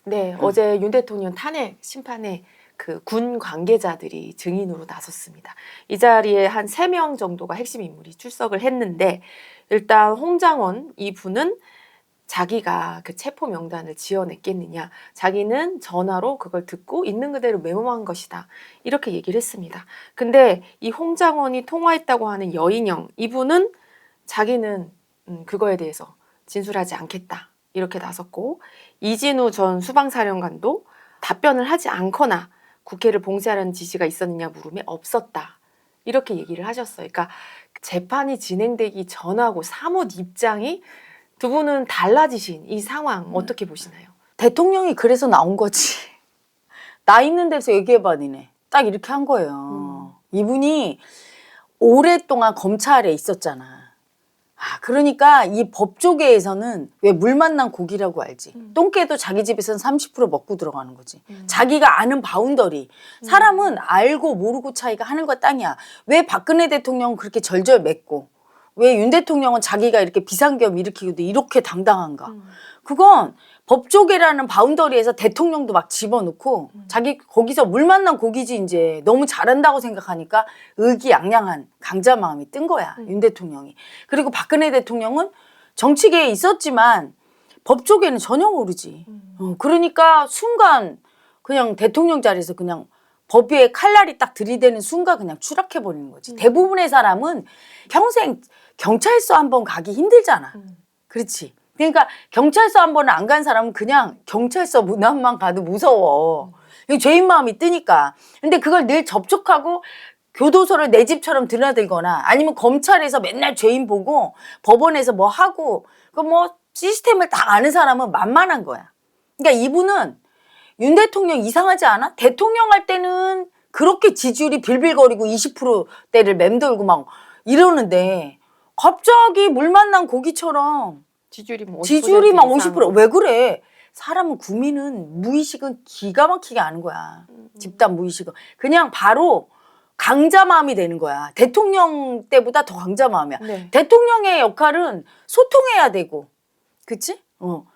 네, 어제 윤 대통령 탄핵 심판에 그 군 관계자들이 증인으로 나섰습니다. 이 자리에 한 3명 정도가 핵심 인물이 출석을 했는데 일단 홍장원 이분은 자기가 그 체포 명단을 지어냈겠느냐, 자기는 전화로 그걸 듣고 있는 그대로 메모한 것이다, 이렇게 얘기를 했습니다. 근데 이 홍장원이 통화했다고 하는 여인영 이분은 자기는 그거에 대해서 진술하지 않겠다, 이렇게 나섰고, 이진우 전 수방사령관도 답변을 하지 않거나 국회를 봉쇄하라는 지시가 있었느냐 물음에 없었다, 이렇게 얘기를 하셨어요. 그러니까 재판이 진행되기 전하고 사뭇 입장이 두 분은 달라지신 이 상황 어떻게 보시나요? 대통령이 그래서 나온 거지. 나 있는 데서 얘기해봐 니네. 딱 이렇게 한 거예요. 이분이 오랫동안 검찰에 있었잖아. 그러니까 이 법조계에서는 왜 물 만난 고기라고 알지. 똥개도 자기 집에서는 30% 먹고 들어가는 거지. 자기가 아는 바운더리. 사람은 알고 모르고 차이가 하늘과 땅이야. 왜 박근혜 대통령은 그렇게 절절 맺고 왜 윤 대통령은 자기가 이렇게 비상계엄 일으키고도 이렇게 당당한가. 그건 법조계라는 바운더리에서 대통령도 막 집어넣고 자기 거기서 물 만난 고기지. 이제 너무 잘한다고 생각하니까 의기양양한 강자 마음이 뜬 거야. 윤 대통령이. 그리고 박근혜 대통령은 정치계에 있었지만 법조계는 전혀 모르지. 그러니까 순간 그냥 대통령 자리에서 그냥 법위에 칼날이 딱 들이대는 순간 그냥 추락해버리는 거지. 대부분의 사람은 평생 경찰서 한번 가기 힘들잖아. 그렇지. 그러니까 경찰서 한 번은 안 간 사람은 그냥 경찰서 문 앞만 가도 무서워. 죄인 마음이 뜨니까. 근데 그걸 늘 접촉하고 교도소를 내 집처럼 드나들거나 아니면 검찰에서 맨날 죄인 보고 법원에서 뭐 하고 그 뭐 시스템을 다 아는 사람은 만만한 거야. 그러니까 이분은 윤 대통령 이상하지 않아? 대통령 할 때는 그렇게 지지율이 빌빌거리고 20%대를 맴돌고 막 이러는데 갑자기 물 만난 고기처럼 지지율이 막 50%. 왜 그래? 사람은 국민은 무의식은 기가 막히게 아는 거야. 집단 무의식은. 그냥 바로 강자 마음이 되는 거야. 대통령 때보다 더 강자 마음이야. 네. 대통령의 역할은 소통해야 되고. 그치?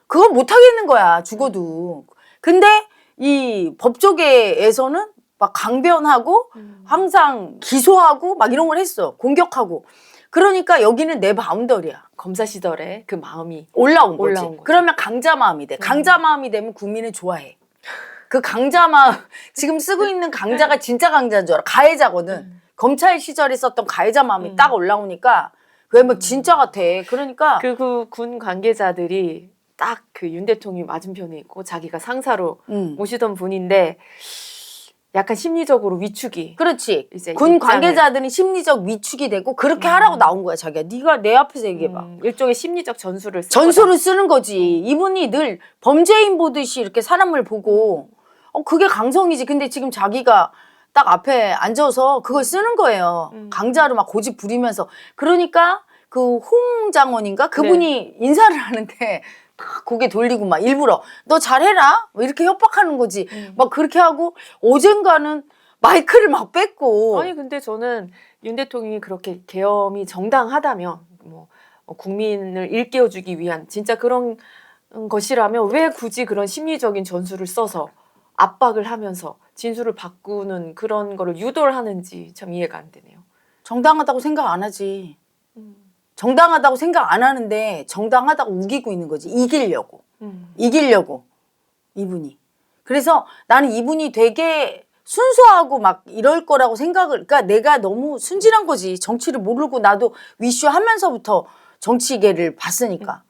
그거 못 하겠는 거야. 죽어도. 근데 이 법조계에서는 막 강변하고 항상 기소하고 막 이런 걸 했어. 공격하고. 그러니까 여기는 내 바운더리야. 검사 시절에 그 마음이 올라온 거지. 올라온 거지. 그러면 강자 마음이 돼. 강자 마음이 되면 국민은 좋아해. 그 강자 마음, 지금 쓰고 있는 강자가 진짜 강자인 줄 알아. 가해자거든. 검찰 시절에 썼던 가해자 마음이 딱 올라오니까 그게 뭐 진짜 같아. 그러니까 그 군 관계자들이 딱 그 윤 대통령이 맞은편에 있고 자기가 상사로 모시던 분인데 약간 심리적으로 위축이. 그렇지. 이제 군 입장을- 관계자들은 심리적 위축이 되고 그렇게 하라고 나온 거야. 자기가. 네가 내 앞에서 얘기해봐. 일종의 심리적 전술을 쓴 전술을 쓰는 거지. 이분이 늘 범죄인 보듯이 이렇게 사람을 보고 그게 강성이지. 근데 지금 자기가 딱 앞에 앉아서 그걸 쓰는 거예요. 강자로 막 고집 부리면서. 그러니까 그 홍장원인가? 그분이 인사를 하는데 고개 돌리고 막 일부러 너 잘해라 뭐 이렇게 협박하는 거지. 막 그렇게 하고 어젠가는 마이크를 막 뺏고. 아니 근데 저는 윤 대통령이 그렇게 계엄이 정당하다면 뭐 국민을 일깨워주기 위한 진짜 그런 것이라면 왜 굳이 그런 심리적인 전술을 써서 압박을 하면서 진술을 바꾸는 그런 거를 유도를 하는지 참 이해가 안 되네요. 정당하다고 생각 안 하지. 정당하다고 생각 안 하는데 정당하다고 우기고 있는 거지. 이기려고. 이기려고. 이분이. 그래서 나는 이분이 되게 순수하고 막 이럴 거라고 생각을, 그러니까 내가 너무 순진한 거지. 정치를 모르고 나도 위슈 하면서부터 정치계를 봤으니까.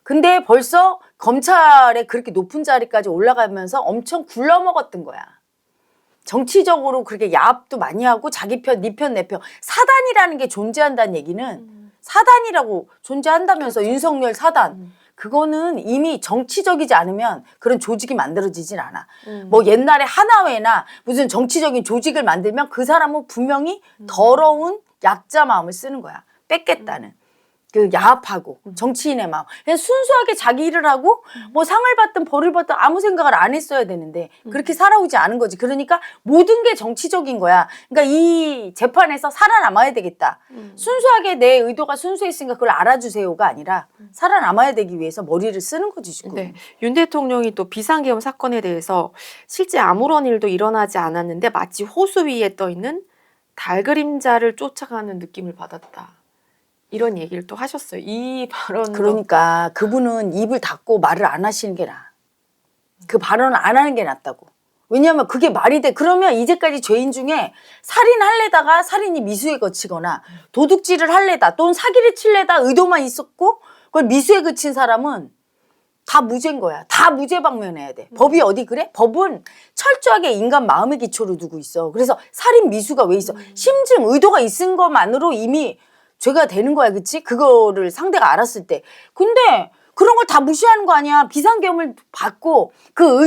근데 벌써 검찰에 그렇게 높은 자리까지 올라가면서 엄청 굴러먹었던 거야. 정치적으로 그렇게 야합도 많이 하고 자기 편, 네 편, 내 편. 사단이라는 게 존재한다는 얘기는 사단이라고 존재한다면서. 윤석열 사단. 그거는 이미 정치적이지 않으면 그런 조직이 만들어지질 않아. 뭐 옛날에 하나회나 무슨 정치적인 조직을 만들면 그 사람은 분명히 더러운 약자 마음을 쓰는 거야. 뺏겠다는. 그 야합하고 정치인의 마음 그냥 순수하게 자기 일을 하고 뭐 상을 받든 벌을 받든 아무 생각을 안 했어야 되는데 그렇게 살아오지 않은 거지. 그러니까 모든 게 정치적인 거야. 그러니까 이 재판에서 살아남아야 되겠다. 순수하게 내 의도가 순수했으니까 그걸 알아주세요가 아니라 살아남아야 되기 위해서 머리를 쓰는 거지 지금. 네. 윤 대통령이 또 비상계엄 사건에 대해서 실제 아무런 일도 일어나지 않았는데 마치 호수 위에 떠 있는 달 그림자를 쫓아가는 느낌을 받았다. 이런 얘기를 또 하셨어요. 이 발언도 그러니까 그분은 입을 닫고 말을 안 하시는 게 나아. 그 발언을 안 하는 게 낫다고. 왜냐하면 그게 말이 돼. 그러면 이제까지 죄인 중에 살인할래다가 살인이 미수에 그치거나 도둑질을 할래다 또는 사기를 칠래다 의도만 있었고 그걸 미수에 그친 사람은 다 무죄인 거야. 다 무죄 방면해야 돼. 법이 어디 그래? 법은 철저하게 인간 마음의 기초로 두고 있어. 그래서 살인 미수가 왜 있어? 심증 의도가 있은 것만으로 이미 죄가 되는 거야. 그치? 그거를 상대가 알았을 때. 근데 그런 걸 다 무시하는 거 아니야. 비상계엄을 받고 그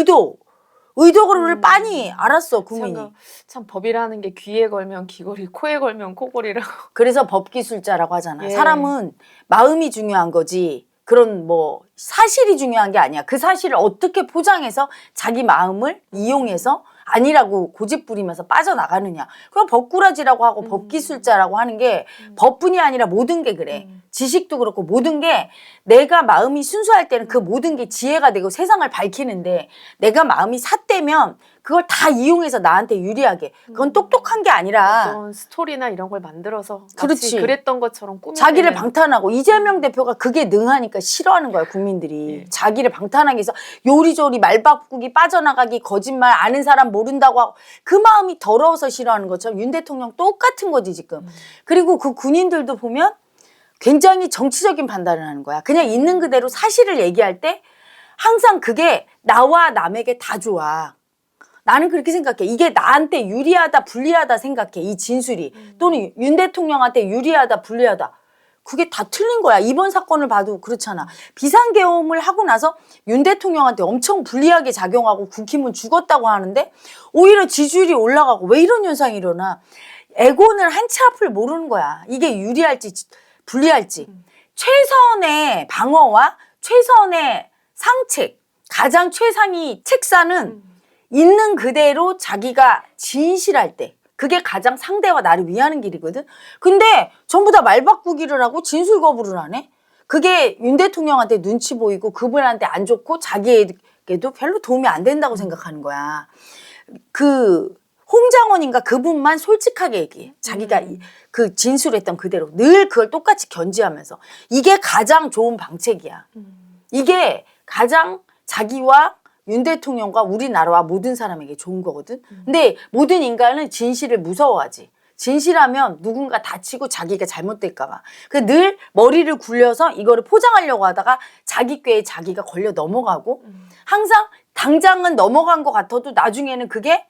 의도를 빤히 알았어 국민이. 참 법이라는 게 귀에 걸면 귀걸이, 코에 걸면 코걸이라고. 그래서 법기술자라고 하잖아. 예. 사람은 마음이 중요한 거지. 그런 뭐 사실이 중요한 게 아니야. 그 사실을 어떻게 포장해서 자기 마음을 이용해서 아니라고 고집 부리면서 빠져나가느냐. 그럼 법꾸라지라고 하고 법기술자라고 하는 게 법뿐이 아니라 모든 게 그래. 지식도 그렇고 모든 게 내가 마음이 순수할 때는 그 모든 게 지혜가 되고 세상을 밝히는데 내가 마음이 삿되면 그걸 다 이용해서 나한테 유리하게. 그건 똑똑한 게 아니라 어떤 스토리나 이런 걸 만들어서 마치 그렇지. 그랬던 것처럼 꾸며내는 자기를 방탄하고 이재명 대표가 그게 능하니까 싫어하는 거야 국민들이. 예. 자기를 방탄하기 위해서 요리조리 말 바꾸기 빠져나가기 거짓말 아는 사람 모른다고 하고 그 마음이 더러워서 싫어하는 것처럼 윤 대통령 똑같은 거지 지금. 그리고 그 군인들도 보면 굉장히 정치적인 판단을 하는 거야. 그냥 있는 그대로 사실을 얘기할 때 항상 그게 나와 남에게 다 좋아. 나는 그렇게 생각해. 이게 나한테 유리하다 불리하다 생각해. 이 진술이. 또는 윤 대통령한테 유리하다 불리하다. 그게 다 틀린 거야. 이번 사건을 봐도 그렇잖아. 비상계엄을 하고 나서 윤 대통령한테 엄청 불리하게 작용하고 국힘은 죽었다고 하는데 오히려 지지율이 올라가고 왜 이런 현상이 일어나. 에고는 한 치 앞을 모르는 거야. 이게 유리할지 불리할지. 최선의 방어와 최선의 상책, 가장 최상위 책사는 있는 그대로 자기가 진실할 때 그게 가장 상대와 나를 위하는 길이거든. 근데 전부 다 말 바꾸기를 하고 진술 거부를 하네. 그게 윤 대통령한테 눈치 보이고 그분한테 안 좋고 자기에게도 별로 도움이 안 된다고 생각하는 거야. 그 홍장원인가 그분만 솔직하게 얘기해. 자기가 그 진술했던 그대로 늘 그걸 똑같이 견지하면서 이게 가장 좋은 방책이야. 이게 가장 자기와 윤 대통령과 우리나라와 모든 사람에게 좋은 거거든. 근데 모든 인간은 진실을 무서워하지. 진실하면 누군가 다치고 자기가 잘못될까 봐. 늘 머리를 굴려서 이거를 포장하려고 하다가 자기 꾀에 자기가 걸려 넘어가고 항상 당장은 넘어간 것 같아도 나중에는 그게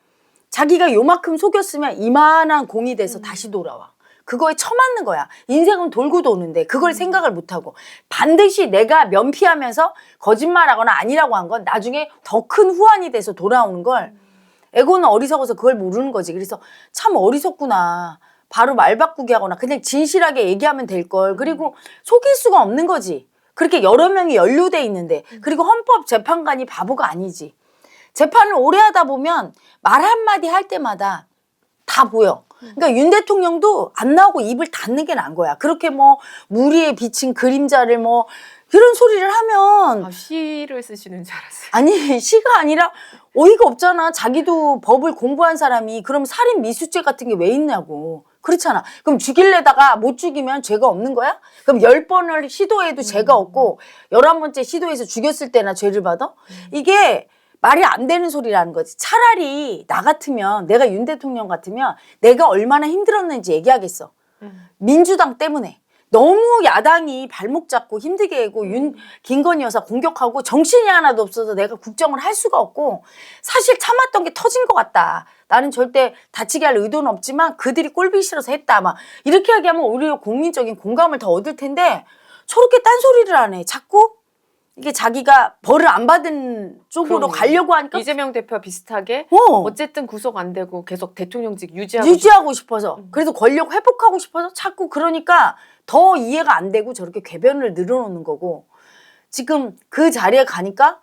자기가 요만큼 속였으면 이만한 공이 돼서 다시 돌아와. 그거에 처맞는 거야. 인생은 돌고 도는데 그걸 생각을 못하고 반드시 내가 면피하면서 거짓말하거나 아니라고 한 건 나중에 더 큰 후환이 돼서 돌아오는 걸 에고는 어리석어서 그걸 모르는 거지. 그래서 참 어리석구나. 바로 말 바꾸기 하거나 그냥 진실하게 얘기하면 될 걸. 그리고 속일 수가 없는 거지. 그렇게 여러 명이 연루돼 있는데 그리고 헌법재판관이 바보가 아니지. 재판을 오래 하다 보면 말 한마디 할 때마다 다 보여. 그러니까 윤 대통령도 안 나오고 입을 닫는 게 나은 거야. 그렇게 뭐 무리에 비친 그림자를 뭐 이런 소리를 하면 시를 쓰시는 줄 알았어요. 아니 시가 아니라 어이가 없잖아. 자기도 법을 공부한 사람이 그럼 살인 미수죄 같은 게 왜 있냐고. 그렇잖아. 그럼 죽일래다가 못 죽이면 죄가 없는 거야? 그럼 10번을 시도해도 죄가 없고 11번째 시도해서 죽였을 때나 죄를 받아? 이게 말이 안 되는 소리라는 거지. 차라리 나 같으면 내가 윤 대통령 같으면 내가 얼마나 힘들었는지 얘기하겠어. 민주당 때문에. 너무 야당이 발목 잡고 힘들게 하고 김건희 여사 공격하고 정신이 하나도 없어서 내가 국정을 할 수가 없고 사실 참았던 게 터진 것 같다. 나는 절대 다치게 할 의도는 없지만 그들이 꼴보기 싫어서 했다. 막 이렇게 얘기하면 오히려 국민적인 공감을 더 얻을 텐데 저렇게 딴소리를 안 해. 자꾸 이게 자기가 벌을 안 받은 쪽으로 그러네요. 가려고 하니까 이재명 대표와 비슷하게 어, 어쨌든 구속 안 되고 계속 대통령직 유지하고 싶어서 음. 그래도 권력 회복하고 싶어서 자꾸 그러니까 더 이해가 안 되고 저렇게 궤변을 늘어놓는 거고 지금 그 자리에 가니까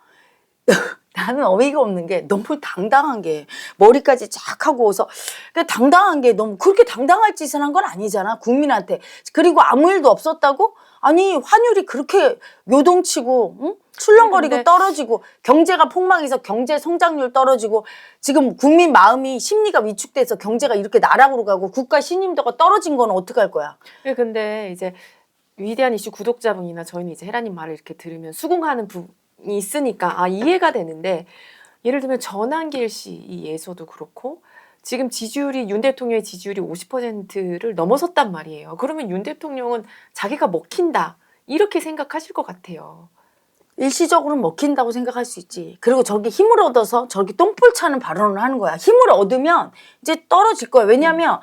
나는 어이가 없는 게 너무 당당한 게 머리까지 쫙 하고 오서 그러니까 당당한 게 너무 그렇게 당당할 짓을 한 건 아니잖아 국민한테. 그리고 아무 일도 없었다고? 아니 환율이 그렇게 요동치고 응? 출렁거리고 근데- 떨어지고 경제가 폭망해서 경제 성장률 떨어지고 지금 국민 마음이 심리가 위축돼서 경제가 이렇게 나락으로 가고 국가 신임도가 떨어진 건 어떡할 거야. 근데 이제 위대한 이슈 구독자분이나 저희는 이제 헤라님 말을 이렇게 들으면 수긍하는 부분이 있으니까 이해가 되는데 예를 들면 전한길 씨 이 예서도 그렇고 지금 지지율이 윤 대통령의 지지율이 50%를 넘어섰단 말이에요. 그러면 윤 대통령은 자기가 먹힌다 이렇게 생각하실 것 같아요. 일시적으로 먹힌다고 생각할 수 있지. 그리고 저렇게 힘을 얻어서 저렇게 똥볼 차는 발언을 하는 거야. 힘을 얻으면 이제 떨어질 거야. 왜냐하면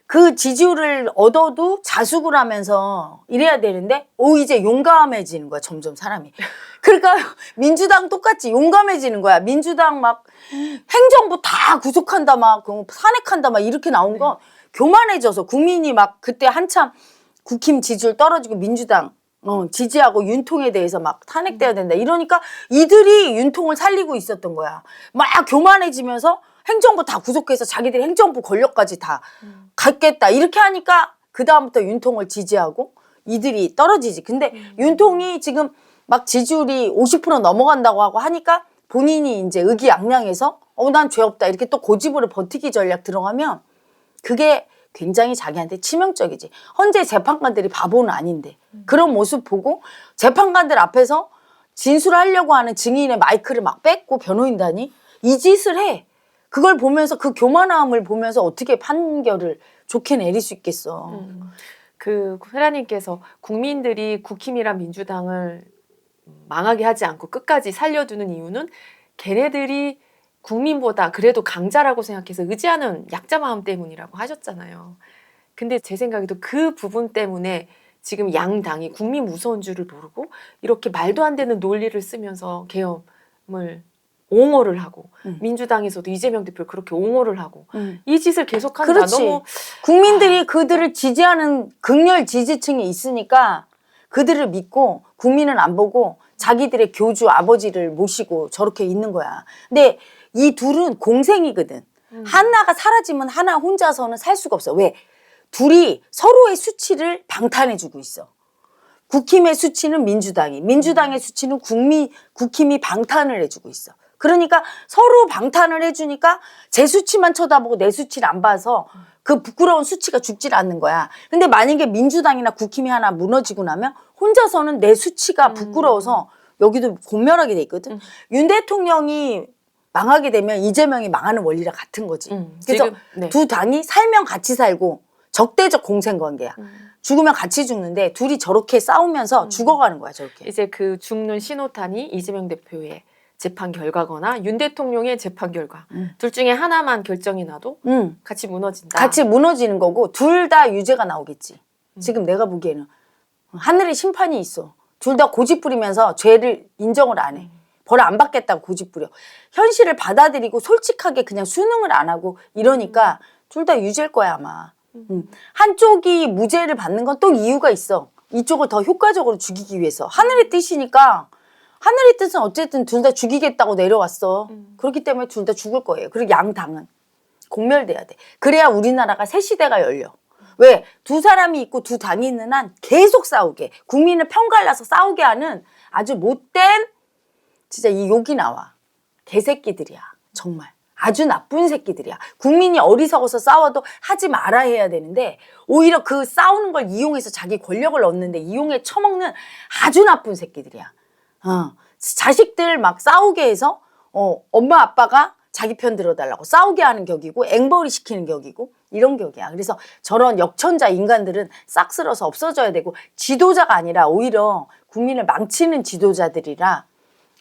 그 지지율을 얻어도 자숙을 하면서 이래야 되는데 이제 용감해지는 거야. 점점 사람이. 그러니까 민주당 똑같이 용감해지는 거야. 민주당 막 행정부 다 구속한다 막 산핵한다 막 이렇게 나온 건 교만해져서 국민이 막 그때 한참 국힘 지지율 떨어지고 민주당 지지하고 윤통에 대해서 막 탄핵돼야 된다 이러니까 이들이 윤통을 살리고 있었던 거야. 막 교만해지면서 행정부 다 구속해서 자기들이 행정부 권력까지 다 갖겠다 이렇게 하니까 그 다음부터 윤통을 지지하고 이들이 떨어지지. 근데 윤통이 지금 막 지지율이 50% 넘어간다고 하고 하니까 본인이 이제 의기양양해서 난 죄 없다 이렇게 또 고집으로 버티기 전략 들어가면 그게 굉장히 자기한테 치명적이지. 헌재 재판관들이 바보는 아닌데 그런 모습 보고 재판관들 앞에서 진술하려고 하는 증인의 마이크를 막 뺏고 변호인단이 이 짓을 해. 그걸 보면서 그 교만함을 보면서 어떻게 판결을 좋게 내릴 수 있겠어. 그 헤라님께서 국민들이 국힘이랑 민주당을 망하게 하지 않고 끝까지 살려두는 이유는 걔네들이 국민보다 그래도 강자라고 생각해서 의지하는 약자 마음 때문이라고 하셨잖아요. 근데 제 생각에도 그 부분 때문에 지금 양당이 국민 무서운 줄을 모르고 이렇게 말도 안 되는 논리를 쓰면서 계엄을 옹호를 하고 민주당에서도 이재명 대표를 그렇게 옹호를 하고 이 짓을 계속한다. 그렇지. 너무 국민들이 그들을 지지하는 극렬 지지층이 있으니까 그들을 믿고 국민은 안 보고 자기들의 교주 아버지를 모시고 저렇게 있는 거야. 근데 이 둘은 공생이거든. 하나가 사라지면 하나 혼자서는 살 수가 없어. 왜? 둘이 서로의 수치를 방탄해주고 있어. 국힘의 수치는 민주당이, 민주당의 수치는 국힘이 방탄을 해주고 있어. 그러니까 서로 방탄을 해주니까 제 수치만 쳐다보고 내 수치를 안 봐서 그 부끄러운 수치가 죽질 않는 거야. 근데 만약에 민주당이나 국힘이 하나 무너지고 나면 혼자서는 내 수치가 부끄러워서 여기도 공멸하게 돼 있거든. 윤 대통령이 망하게 되면 이재명이 망하는 원리랑 같은 거지. 그래서 지금, 네. 두 당이 살면 같이 살고 적대적 공생관계야. 죽으면 같이 죽는데 둘이 저렇게 싸우면서 죽어가는 거야 저렇게. 이제 그 죽는 신호탄이 이재명 대표의 재판 결과거나 윤 대통령의 재판 결과 둘 중에 하나만 결정이 나도 같이 무너진다. 같이 무너지는 거고 둘 다 유죄가 나오겠지. 지금 내가 보기에는 하늘의 심판이 있어. 둘 다 고집 부리면서 죄를 인정을 안 해. 벌 안 받겠다고 고집 부려. 현실을 받아들이고 솔직하게 그냥 수능을 안 하고 이러니까 둘 다 유죄일 거야 아마. 한쪽이 무죄를 받는 건 또 이유가 있어. 이쪽을 더 효과적으로 죽이기 위해서. 하늘의 뜻이니까 하늘의 뜻은 어쨌든 둘 다 죽이겠다고 내려왔어. 그렇기 때문에 둘 다 죽을 거예요. 그리고 양당은 공멸돼야 돼. 그래야 우리나라가 새 시대가 열려. 왜? 두 사람이 있고 두 당이 있는 한 계속 싸우게. 국민을 편갈라서 싸우게 하는 아주 못된 진짜 이 욕이 나와. 개새끼들이야. 정말. 아주 나쁜 새끼들이야. 국민이 어리석어서 싸워도 하지 말아야 해야 되는데 오히려 그 싸우는 걸 이용해서 자기 권력을 얻는데 이용해 처먹는 아주 나쁜 새끼들이야. 자식들 막 싸우게 해서 엄마 아빠가 자기 편 들어달라고 싸우게 하는 격이고 앵벌이 시키는 격이고 이런 격이야. 그래서 저런 역천자 인간들은 싹 쓸어서 없어져야 되고 지도자가 아니라 오히려 국민을 망치는 지도자들이라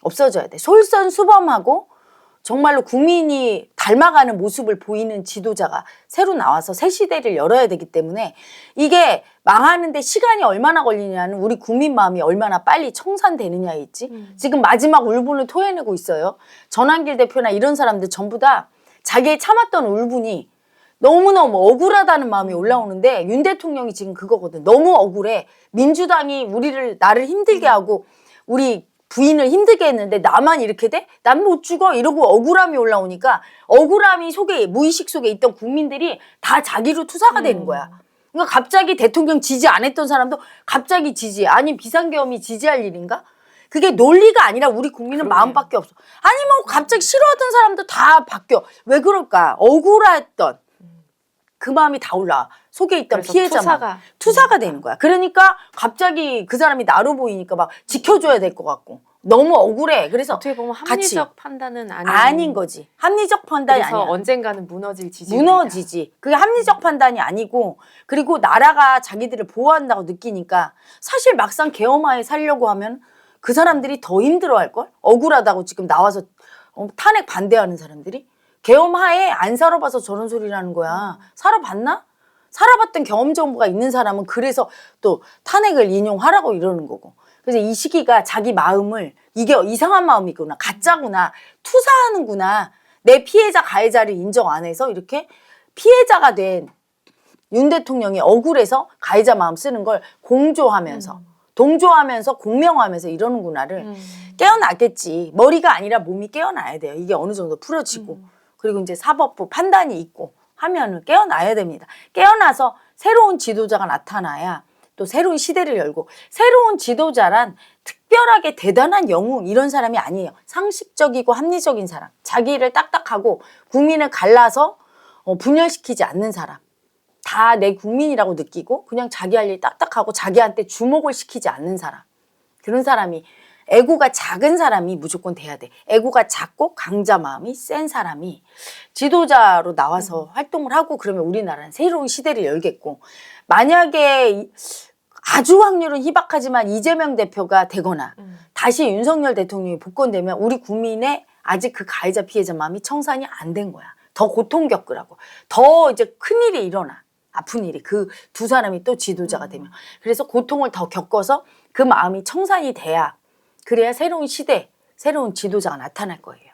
없어져야 돼. 솔선수범하고 정말로 국민이 닮아가는 모습을 보이는 지도자가 새로 나와서 새 시대를 열어야 되기 때문에 이게 망하는데 시간이 얼마나 걸리냐는 우리 국민 마음이 얼마나 빨리 청산되느냐에 있지. 지금 마지막 울분을 토해내고 있어요. 전환길 대표나 이런 사람들 전부 다 자기의 참았던 울분이 너무너무 억울하다는 마음이 올라오는데 윤 대통령이 지금 그거거든. 너무 억울해. 민주당이 나를 힘들게 하고 우리 부인을 힘들게 했는데 나만 이렇게 돼? 난 못 죽어 이러고 억울함이 올라오니까 억울함이 속에 무의식 속에 있던 국민들이 다 자기로 투사가 되는 거야. 그러니까 갑자기 대통령 지지 안 했던 사람도 갑자기 지지. 아니 비상계엄이 지지할 일인가? 그게 논리가 아니라 우리 국민은 그러네. 마음밖에 없어. 아니 뭐 갑자기 싫어하던 사람도 다 바뀌어. 왜 그럴까? 억울했던 그 마음이 다 올라와. 속에 있던 그래서 피해자만. 투사가 되는 거야. 그러니까 갑자기 그 사람이 나로 보이니까 막 지켜줘야 될 것 같고. 너무 억울해. 그래서 어떻게 보면 같이. 합리적 판단은 아닌 거지. 합리적 판단이 그래서 아니야. 언젠가는 무너질 지지. 무너지지. 그게 합리적 판단이 아니고 그리고 나라가 자기들을 보호한다고 느끼니까 사실 막상 계엄하에 살려고 하면 그 사람들이 더 힘들어할걸? 억울하다고 지금 나와서 탄핵 반대하는 사람들이 계엄하에 안 살아봐서 저런 소리라는 거야. 살아봤나? 살아봤던 경험 정보가 있는 사람은 그래서 또 탄핵을 인용하라고 이러는 거고. 그래서 이 시기가 자기 마음을 이게 이상한 마음이구나. 가짜구나. 투사하는구나. 내 피해자 가해자를 인정 안 해서 이렇게 피해자가 된 윤 대통령이 억울해서 가해자 마음 쓰는 걸 공조하면서 동조하면서 공명하면서 이러는구나를 깨어났겠지. 머리가 아니라 몸이 깨어나야 돼요. 이게 어느 정도 풀어지고 그리고 이제 사법부 판단이 있고 하면은 깨어나야 됩니다. 깨어나서 새로운 지도자가 나타나야 또 새로운 시대를 열고 새로운 지도자란 특별하게 대단한 영웅 이런 사람이 아니에요. 상식적이고 합리적인 사람. 자기를 딱딱하고 국민을 갈라서 분열시키지 않는 사람. 다 내 국민이라고 느끼고 그냥 자기 할 일 딱딱하고 자기한테 주목을 시키지 않는 사람. 그런 사람이 애고가 작은 사람이 무조건 돼야 돼. 애고가 작고 강자 마음이 센 사람이 지도자로 나와서 활동을 하고 그러면 우리나라는 새로운 시대를 열겠고 만약에 아주 확률은 희박하지만 이재명 대표가 되거나 다시 윤석열 대통령이 복권되면 우리 국민의 아직 그 가해자 피해자 마음이 청산이 안 된 거야. 더 고통 겪으라고. 더 이제 큰일이 일어나. 아픈 일이 그 두 사람이 또 지도자가 되면. 그래서 고통을 더 겪어서 그 마음이 청산이 돼야 그래야 새로운 시대, 새로운 지도자가 나타날 거예요.